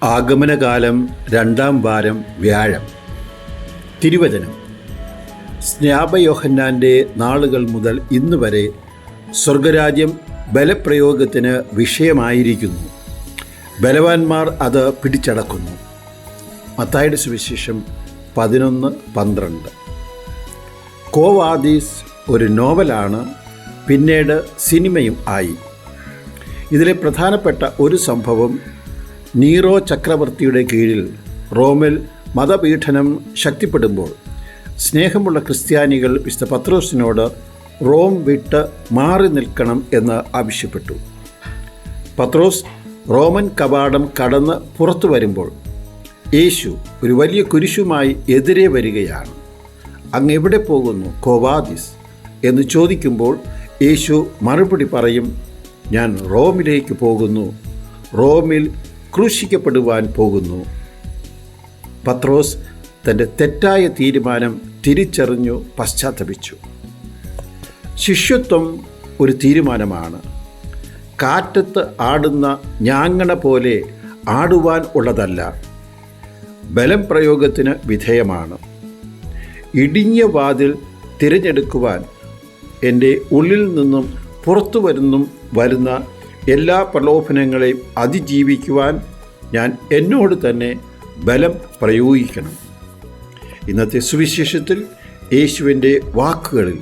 ആഗമനകാലം 2-ാം വാരം വ്യാഴം. തിരുവചനം: സ്നാപയോഹന്നാൻ്റെ നാളുകൾ മുതൽ ഇന്ന് വരെ സ്വർഗരാജ്യം ബലപ്രയോഗത്തിന് വിഷയമായിരിക്കുന്നു. ബലവാന്മാർ അത് പിടിച്ചടക്കുന്നു. മത്തായിയുടെ സുവിശേഷം 11:12. ക്വോ വാദീസ് ഒരു നോവലാണ്, പിന്നീട് സിനിമയും ആയി. ഇതിലെ പ്രധാനപ്പെട്ട ഒരു സംഭവം നീറോ ചക്രവർത്തിയുടെ കീഴിൽ റോമിൽ മതപീഡനം ശക്തിപ്പെടുമ്പോൾ സ്നേഹമുള്ള ക്രിസ്ത്യാനികൾ വിശുദ്ധ പത്രോസിനോട് റോം വിട്ട് മാറി നിൽക്കണം എന്ന് ആവശ്യപ്പെട്ടു. പത്രോസ് റോമൻ കവാടം കടന്ന് പുറത്തു വരുമ്പോൾ യേശു ഒരു വലിയ കുരിശുമായി എതിരെ വരികയാണ്. അങ്ങ് എവിടെ പോകുന്നു കോവാദിസ് എന്ന് ചോദിക്കുമ്പോൾ യേശു മറുപടി പറയും, ഞാൻ റോമിലേക്ക് പോകുന്നു, റോമിൽ ക്രൂശിക്കപ്പെടുവാൻ പോകുന്നു. പത്രോസ് തൻ്റെ തെറ്റായ തീരുമാനം തിരിച്ചറിഞ്ഞു പശ്ചാത്തപിച്ചു. ശിഷ്യത്വം ഒരു തീരുമാനമാണ്. കാറ്റത്ത് ആടുന്ന ഞാങ്ങണ പോലെ ആടുവാൻ ഉള്ളതല്ല, ബലം പ്രയോഗത്തിന് വിധേയമാണ്. ഇടുങ്ങിയ വാതിൽ തിരഞ്ഞെടുക്കുവാൻ, എൻ്റെ ഉള്ളിൽ നിന്നും പുറത്തു വരുന്ന എല്ലാ പ്രലോഭനങ്ങളെയും അതിജീവിക്കുവാൻ ഞാൻ എന്നോട് തന്നെ ബലം പ്രയോഗിക്കണം. ഇന്നത്തെ സുവിശേഷത്തിൽ യേശുവിൻ്റെ വാക്കുകളിൽ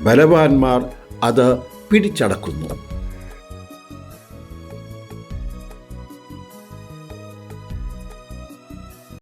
ബലവാന്മാർ അത് പിടിച്ചടക്കുന്നു.